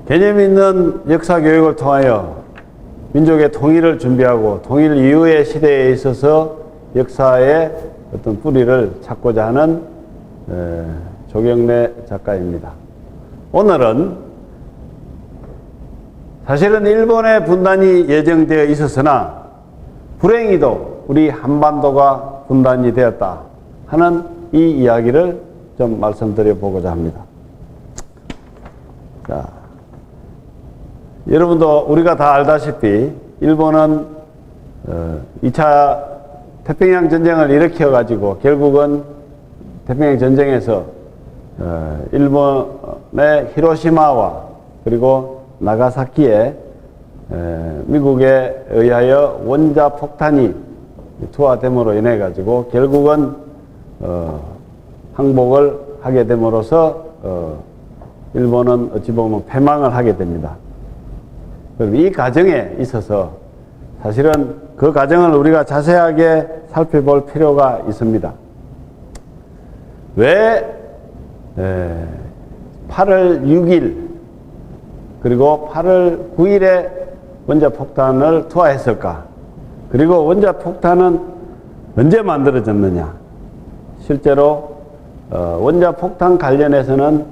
개념 있는 역사 교육을 통하여 민족의 통일을 준비하고 통일 이후의 시대에 있어서 역사의 어떤 뿌리를 찾고자 하는 조경래 작가입니다. 오늘은 사실은 일본의 분단이 예정되어 있었으나 불행히도 우리 한반도가 분단이 되었다 하는 이 이야기를 좀 말씀드려 보고자 합니다. 자, 여러분도 우리가 다 알다시피 일본은 2차 태평양 전쟁을 일으켜 가지고 결국은 태평양 전쟁에서 일본의 히로시마와 그리고 나가사키에 미국에 의하여 원자 폭탄이 투하됨으로 인해 가지고 결국은 항복을 하게 됨으로써 일본은 어찌 보면 패망을 하게 됩니다. 그럼 이 과정에 있어서 사실은 그 과정을 우리가 자세하게 살펴볼 필요가 있습니다. 왜 8월 6일 그리고 8월 9일에 원자폭탄을 투하했을까? 그리고 원자폭탄은 언제 만들어졌느냐? 실제로 원자폭탄 관련해서는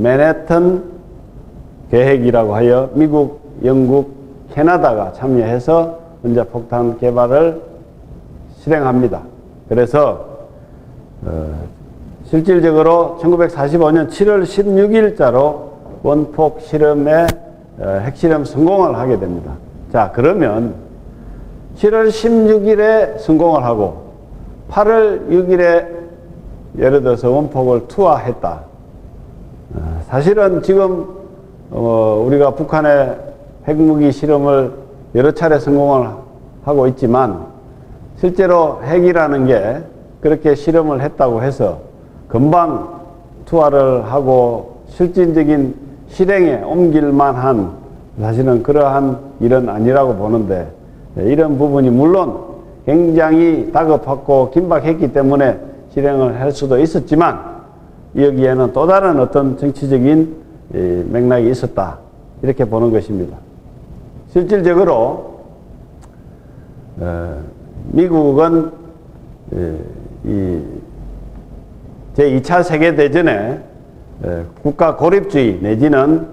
맨해튼 계획이라고 하여 미국, 영국, 캐나다가 참여해서 원자폭탄 개발을 실행합니다. 그래서 실질적으로 1945년 7월 16일자로 원폭 실험의 핵실험 성공을 하게 됩니다. 자, 그러면 7월 16일에 성공을 하고 8월 6일에 예를 들어서 원폭을 투하했다. 사실은 지금 우리가 북한의 핵무기 실험을 여러 차례 성공을 하고 있지만 실제로 핵이라는 게 그렇게 실험을 했다고 해서 금방 투하를 하고 실질적인 실행에 옮길 만한 사실은 그러한 일은 아니라고 보는데 이런 부분이 물론 굉장히 다급했고 긴박했기 때문에 실행을 할 수도 있었지만 여기에는 또 다른 어떤 정치적인 맥락이 있었다 이렇게 보는 것입니다. 실질적으로 미국은 제2차 세계대전에 국가 고립주의 내지는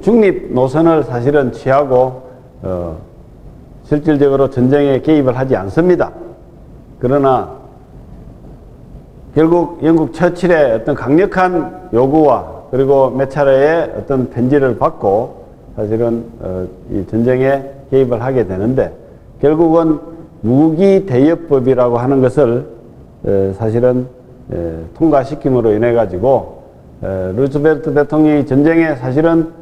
중립 노선을 사실은 취하고 실질적으로 전쟁에 개입을 하지 않습니다. 그러나 결국 영국 처칠의 어떤 강력한 요구와 그리고 몇 차례의 어떤 편지를 받고 사실은 이 전쟁에 개입을 하게 되는데 결국은 무기대여법이라고 하는 것을 사실은 통과시킴으로 인해 가지고 루즈벨트 대통령이 전쟁에 사실은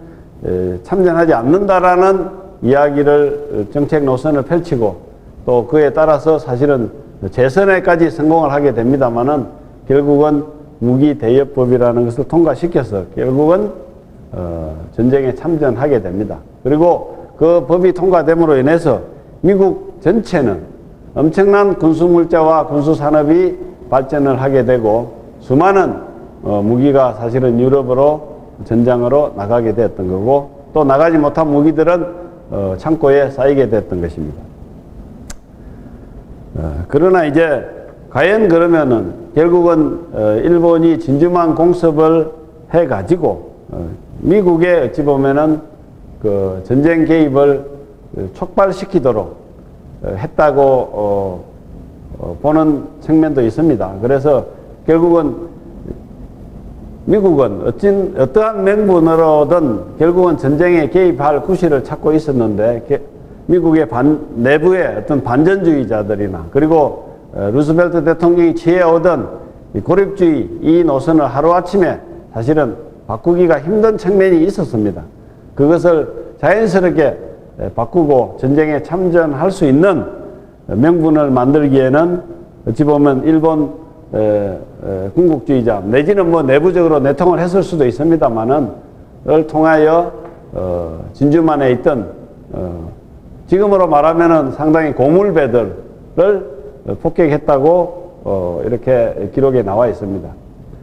참전하지 않는다라는 이야기를 정책 노선을 펼치고 또 그에 따라서 사실은 재선에까지 성공을 하게 됩니다만은 결국은 무기대여법이라는 것을 통과시켜서 결국은 전쟁에 참전하게 됩니다. 그리고 그 법이 통과됨으로 인해서 미국 전체는 엄청난 군수물자와 군수산업이 발전을 하게 되고 수많은 무기가 사실은 유럽으로 전장으로 나가게 되었던 거고 또 나가지 못한 무기들은 창고에 쌓이게 됐던 것입니다. 그러나 이제 과연 그러면은 결국은 일본이 진주만 공습을 해가지고 미국에 어찌 보면은 그 전쟁 개입을 촉발시키도록 했다고 보는 측면도 있습니다. 그래서 결국은 미국은 어떠한 명분으로든 결국은 전쟁에 개입할 구실을 찾고 있었는데 미국의 내부의 어떤 반전주의자들이나 그리고 루스벨트 대통령이 취해오던 고립주의 이 노선을 하루아침에 사실은 바꾸기가 힘든 측면이 있었습니다. 그것을 자연스럽게 바꾸고 전쟁에 참전할 수 있는 명분을 만들기에는 어찌 보면 일본 군국주의자 내지는 뭐 내부적으로 내통을 했을 수도 있습니다만은 을 통하여 진주만에 있던 지금으로 말하면은 상당히 고물배들을 폭격했다고 이렇게 기록에 나와 있습니다.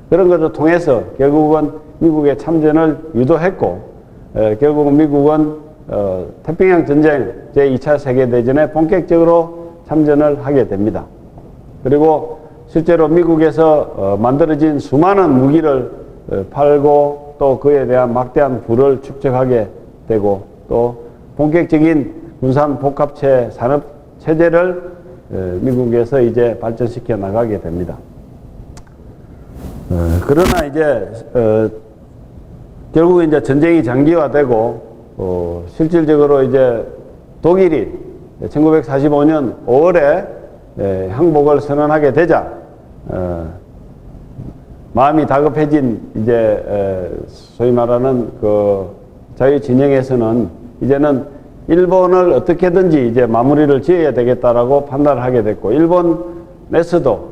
그런 것을 통해서 결국은 미국의 참전을 유도했고 결국은 미국은 태평양 전쟁 제2차 세계대전에 본격적으로 참전을 하게 됩니다. 그리고 실제로 미국에서 만들어진 수많은 무기를 팔고 또 그에 대한 막대한 부를 축적하게 되고 또 본격적인 군산 복합체 산업 체제를 미국에서 이제 발전시켜 나가게 됩니다. 그러나 이제 결국 이제 전쟁이 장기화되고 실질적으로 이제 독일이 1945년 5월에 항복을 선언하게 되자 마음이 다급해진 이제 소위 말하는 그 자유 진영에서는 이제는 일본을 어떻게든지 이제 마무리를 지어야 되겠다라고 판단을 하게 됐고, 일본에서도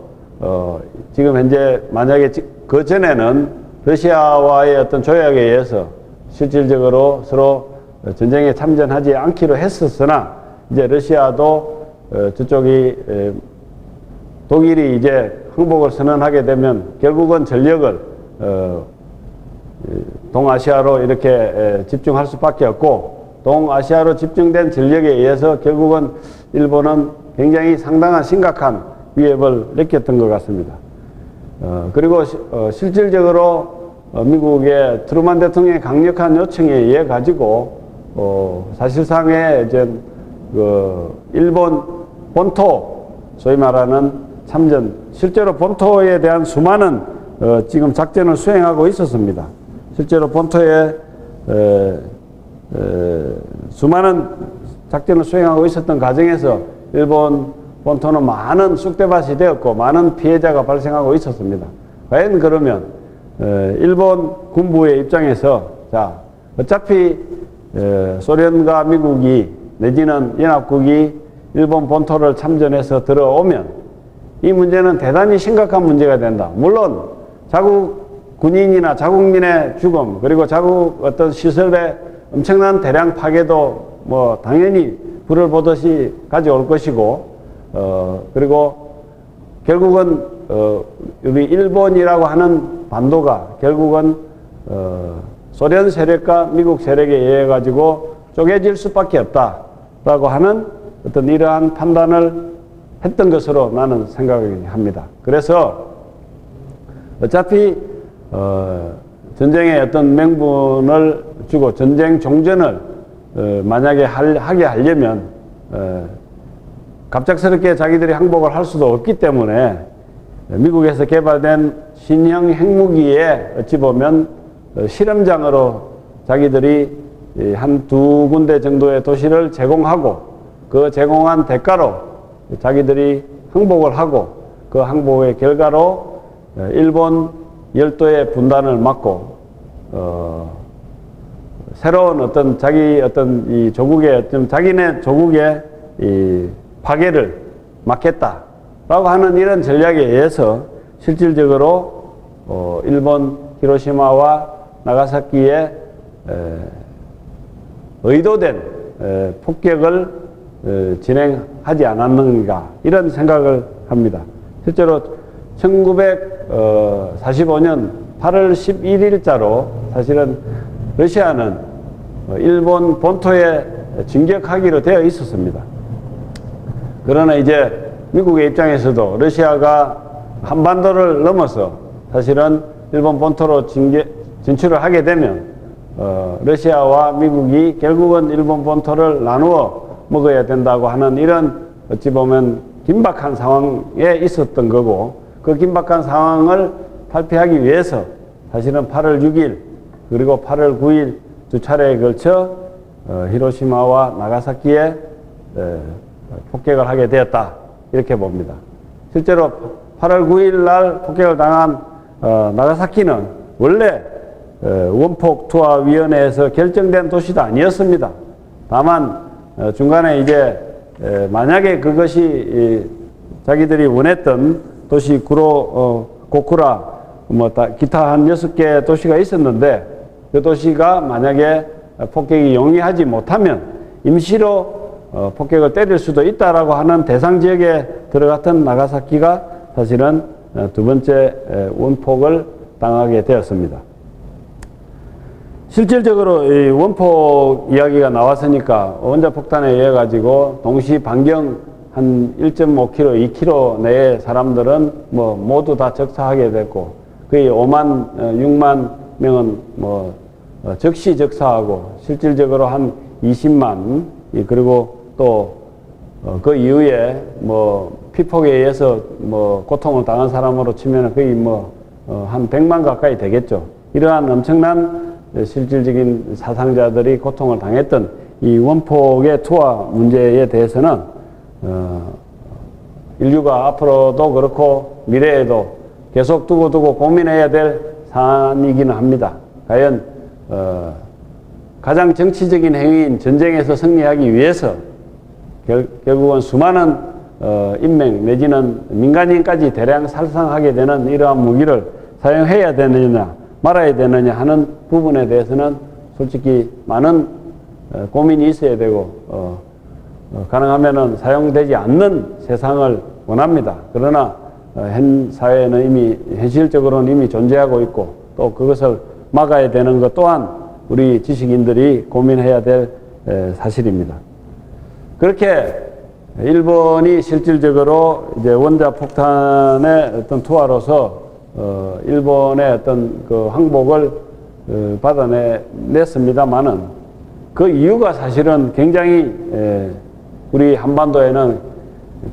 지금 현재 만약에 그 전에는 러시아와의 어떤 조약에 의해서 실질적으로 서로 전쟁에 참전하지 않기로 했었으나 이제 러시아도 저쪽이 독일이 이제 항복을 선언하게 되면 결국은 전력을 동아시아로 이렇게 집중할 수밖에 없고, 동아시아로 집중된 전력에 의해서 결국은 일본은 굉장히 상당한 심각한 위협을 느꼈던 것 같습니다. 그리고 실질적으로 미국의 트루만 대통령의 강력한 요청에 의해 가지고 사실상의 이제 그 일본 본토 소위 말하는 참전, 실제로 본토에 대한 수많은 지금 작전을 수행하고 있었습니다. 실제로 본토에 수많은 작전을 수행하고 있었던 과정에서 일본 본토는 많은 쑥대밭이 되었고 많은 피해자가 발생하고 있었습니다. 과연 그러면 일본 군부의 입장에서 자 어차피 소련과 미국이 내지는 연합국이 일본 본토를 참전해서 들어오면 이 문제는 대단히 심각한 문제가 된다. 물론 자국 군인이나 자국민의 죽음 그리고 자국 어떤 시설의 엄청난 대량 파괴도 뭐 당연히 불을 보듯이 가져올 것이고 그리고 결국은 우리 일본이라고 하는 반도가 결국은 소련 세력과 미국 세력에 의해 가지고 쪼개질 수밖에 없다라고 하는 어떤 이러한 판단을 했던 것으로 나는 생각을 합니다. 그래서 어차피 전쟁의 어떤 명분을 주고 전쟁 종전을 만약에 하게 하려면 갑작스럽게 자기들이 항복을 할 수도 없기 때문에 미국에서 개발된 신형 핵무기에 어찌 보면 실험장으로 자기들이 한 두 군데 정도의 도시를 제공하고 그 제공한 대가로 자기들이 항복을 하고 그 항복의 결과로 일본 열도의 분단을 막고 새로운 어떤 자기 어떤 이 조국의 어떤 자기네 조국의 이 파괴를 막겠다라고 하는 이런 전략에 의해서 실질적으로 일본 히로시마와 나가사키에 의도된 폭격을 진행하지 않았는가 이런 생각을 합니다. 실제로 1945년 8월 11일자로 사실은 러시아는 일본 본토에 진격하기로 되어 있었습니다. 그러나 이제 미국의 입장에서도 러시아가 한반도를 넘어서 사실은 일본 본토로 진출을 하게 되면 러시아와 미국이 결국은 일본 본토를 나누어 먹어야 된다고 하는 이런 어찌 보면 긴박한 상황에 있었던 거고, 그 긴박한 상황을 탈피하기 위해서 사실은 8월 6일 그리고 8월 9일 두 차례에 걸쳐 히로시마와 나가사키에 폭격을 하게 되었다 이렇게 봅니다. 실제로 8월 9일 날 폭격을 당한 나가사키는 원래 원폭 투하위원회에서 결정된 도시도 아니었습니다. 다만 중간에 이제 만약에 그것이 자기들이 원했던 도시 고쿠라 뭐 기타 한 6개 도시가 있었는데 그 도시가 만약에 폭격이 용이하지 못하면 임시로 폭격을 때릴 수도 있다라고 하는 대상 지역에 들어갔던 나가사키가 사실은 두 번째 원폭을 당하게 되었습니다. 실질적으로 이 원폭 이야기가 나왔으니까 원자폭탄에 의해 가지고 동시 반경 한 1.5km, 2km 내의 사람들은 뭐 모두 다 적사하게 됐고 거의 5만, 6만 명은 뭐 즉시 적사하고 실질적으로 한 20만 그리고 또 그 이후에 뭐 피폭에 의해서 뭐 고통을 당한 사람으로 치면 거의 뭐 한 100만 가까이 되겠죠. 이러한 엄청난 실질적인 사상자들이 고통을 당했던 이 원폭의 투하 문제에 대해서는 인류가 앞으로도 그렇고 미래에도 계속 두고두고 고민해야 될 사안이기는 합니다. 과연 가장 정치적인 행위인 전쟁에서 승리하기 위해서 결국은 수많은 인명 내지는 민간인까지 대량 살상하게 되는 이러한 무기를 사용해야 되느냐 말아야 되느냐 하는 부분에 대해서는 솔직히 많은 고민이 있어야 되고 가능하면은 사용되지 않는 세상을 원합니다. 그러나 현 사회는 이미 현실적으로는 이미 존재하고 있고 또 그것을 막아야 되는 것 또한 우리 지식인들이 고민해야 될 사실입니다. 그렇게 일본이 실질적으로 이제 원자폭탄의 어떤 투하로서 일본의 어떤 그 항복을 받아냈습니다만은 그 이유가 사실은 굉장히 우리 한반도에는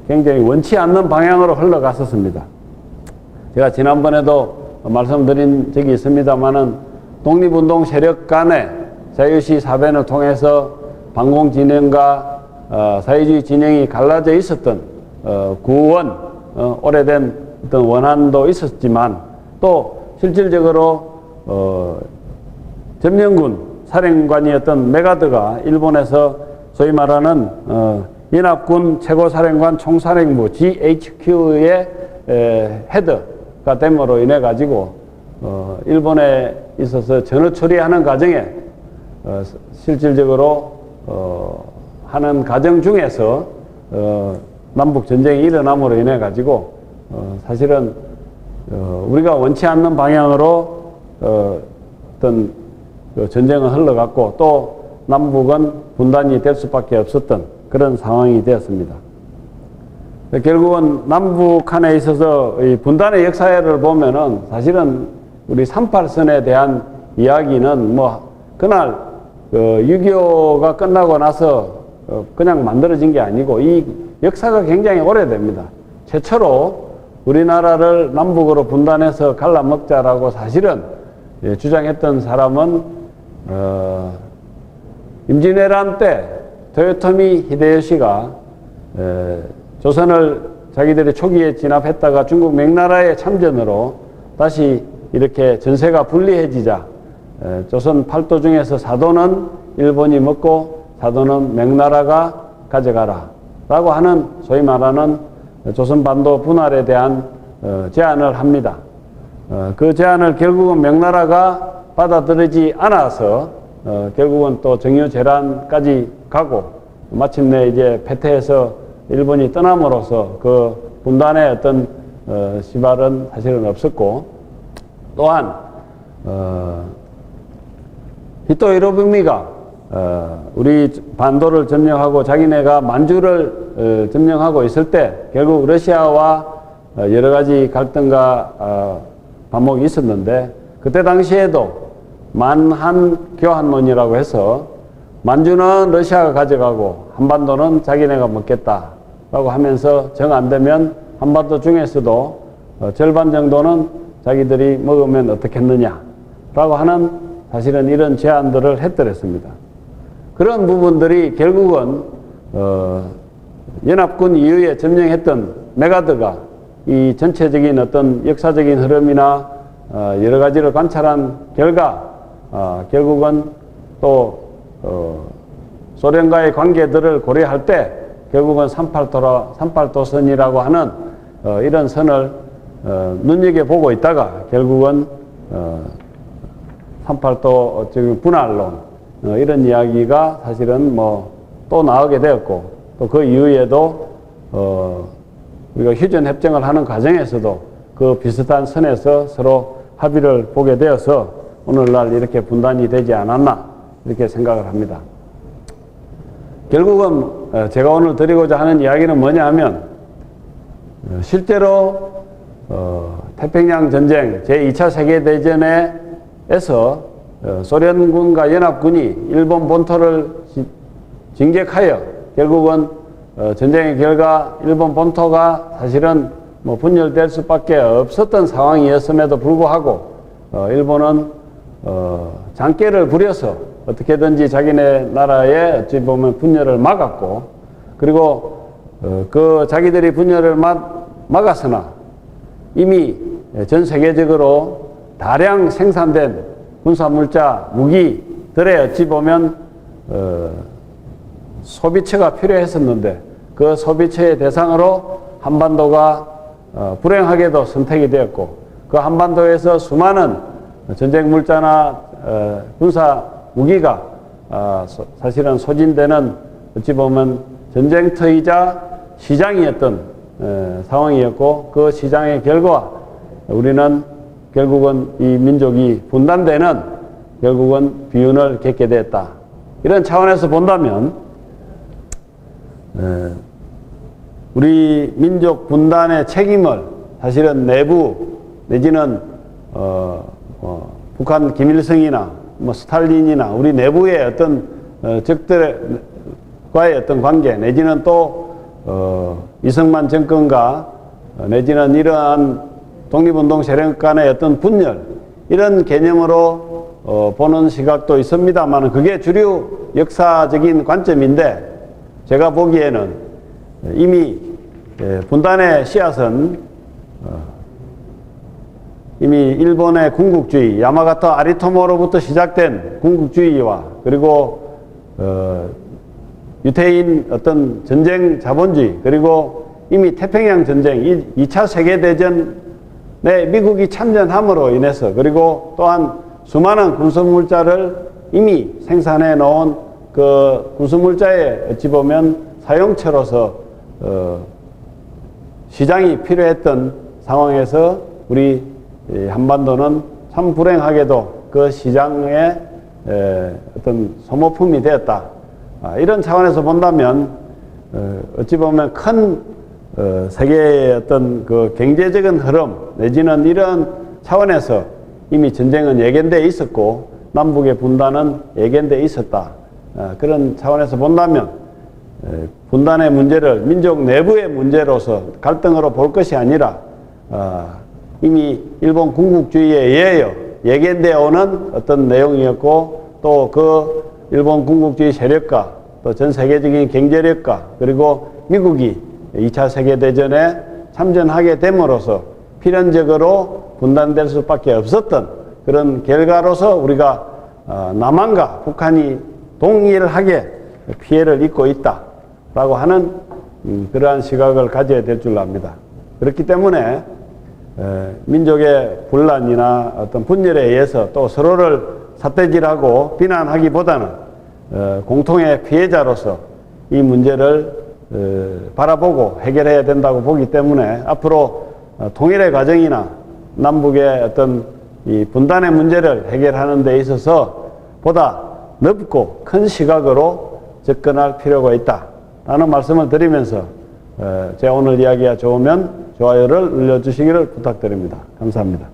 굉장히 원치 않는 방향으로 흘러갔었습니다. 제가 지난번에도 말씀드린 적이 있습니다만은 독립운동 세력 간의 자유시 사변을 통해서 반공 진영과 사회주의 진영이 갈라져 있었던 구원 오래된 어떤 원한도 있었지만 또 실질적으로 점령군 사령관이었던 메가드가 일본에서 소위 말하는 연합군 최고사령관 총사령부 GHQ의 헤드가 됨으로 인해 가지고 일본에 있어서 전후 처리하는 과정에 실질적으로 하는 과정 중에서 남북 전쟁이 일어남으로 인해 가지고 사실은 우리가 원치 않는 방향으로 어떤 전쟁은 흘러갔고 또 남북은 분단이 될 수밖에 없었던 그런 상황이 되었습니다. 결국은 남북 간에 있어서 이 분단의 역사를 보면은 사실은 우리 38선에 대한 이야기는 뭐 그날 6.25가 끝나고 나서 그냥 만들어진 게 아니고 이 역사가 굉장히 오래됩니다. 최초로 우리나라를 남북으로 분단해서 갈라먹자라고 사실은 주장했던 사람은 임진왜란 때 도요토미 히데요시가 조선을 자기들이 초기에 진압했다가 중국 명나라의 참전으로 다시 이렇게 전세가 분리해지자 조선 팔도 중에서 사도는 일본이 먹고 사도는 명나라가 가져가라 라고 하는 소위 말하는 조선반도 분할에 대한 제안을 합니다. 그 제안을 결국은 명나라가 받아들이지 않아서 결국은 또 정유재란까지 가고 마침내 이제 패퇴해서 일본이 떠남으로써 그 분단의 어떤 시발은 사실은 없었고 또한 히토 히로부미가 우리 반도를 점령하고 자기네가 만주를 점령하고 있을 때 결국 러시아와 여러 가지 갈등과 반목이 있었는데 그때 당시에도 만한 교환론이라고 해서 만주는 러시아가 가져가고 한반도는 자기네가 먹겠다라고 하면서 정 안 되면 한반도 중에서도 절반 정도는 자기들이 먹으면 어떻겠느냐라고 하는 사실은 이런 제안들을 했더랬습니다. 그런 부분들이 결국은 연합군 이후에 점령했던 메가드가 이 전체적인 어떤 역사적인 흐름이나 여러 가지를 관찰한 결과 결국은 또 소련과의 관계들을 고려할 때 결국은 38도선이라고 하는 이런 선을 눈여겨보고 있다가 결국은 38도 분할론 이런 이야기가 사실은 뭐 또 나오게 되었고 또 그 이후에도 우리가 휴전 협정을 하는 과정에서도 그 비슷한 선에서 서로 합의를 보게 되어서 오늘날 이렇게 분단이 되지 않았나 이렇게 생각을 합니다. 결국은 제가 오늘 드리고자 하는 이야기는 뭐냐 하면 실제로 태평양 전쟁 제2차 세계대전에서 소련군과 연합군이 일본 본토를 진격하여 결국은 전쟁의 결과 일본 본토가 사실은 뭐 분열될 수밖에 없었던 상황이었음에도 불구하고 일본은 장깨를 부려서 어떻게든지 자기네 나라의 어찌 보면 분열을 막았고, 그리고 그 자기들이 분열을 막았으나 이미 전 세계적으로 다량 생산된 군사물자, 무기들의 어찌 보면 소비처가 필요했었는데 그 소비처의 대상으로 한반도가 불행하게도 선택이 되었고, 그 한반도에서 수많은 전쟁 물자나 군사 무기가 사실은 소진되는 어찌 보면 전쟁터이자 시장이었던 상황이었고, 그 시장의 결과 우리는 결국은 이 민족이 분단되는 결국은 비운을 겪게 됐다. 이런 차원에서 본다면 우리 민족 분단의 책임을 사실은 내부 내지는 북한 김일성이나 뭐 스탈린이나 우리 내부의 어떤 적들과의 어떤 관계 내지는 또 이승만 정권과 내지는 이러한 독립운동 세력 간의 어떤 분열, 이런 개념으로 보는 시각도 있습니다만 그게 주류 역사적인 관점인데, 제가 보기에는 이미 분단의 씨앗은 이미 일본의 군국주의, 야마가토 아리토모로부터 시작된 군국주의와 그리고 유태인 어떤 전쟁 자본주의, 그리고 이미 태평양 전쟁, 2차 세계대전에 미국이 참전함으로 인해서, 그리고 또한 수많은 군수물자를 이미 생산해 놓은 그 군수물자의 어찌 보면 사용처로서 시장이 필요했던 상황에서 우리 한반도는 참 불행하게도 그 시장의 어떤 소모품이 되었다. 이런 차원에서 본다면 어찌 보면 큰 세계의 어떤 그 경제적인 흐름 내지는 이런 차원에서 이미 전쟁은 예견되어 있었고 남북의 분단은 예견되어 있었다. 그런 차원에서 본다면 분단의 문제를 민족 내부의 문제로서 갈등으로 볼 것이 아니라 이미 일본 군국주의에 의하여 예견되어 오는 어떤 내용이었고, 또 그 일본 군국주의 세력과 또 전 세계적인 경제력과 그리고 미국이 2차 세계대전에 참전하게 됨으로써 필연적으로 분단될 수밖에 없었던 그런 결과로서 우리가 남한과 북한이 동일하게 피해를 입고 있다라고 하는 그러한 시각을 가져야 될 줄 압니다. 그렇기 때문에 민족의 분란이나 어떤 분열에 의해서 또 서로를 삿대질하고 비난하기보다는 공통의 피해자로서 이 문제를 바라보고 해결해야 된다고 보기 때문에 앞으로 통일의 과정이나 남북의 어떤 이 분단의 문제를 해결하는 데 있어서 보다 넓고 큰 시각으로 접근할 필요가 있다라는 말씀을 드리면서 제가 오늘 이야기가 좋으면 좋아요를 눌러주시기를 부탁드립니다. 감사합니다.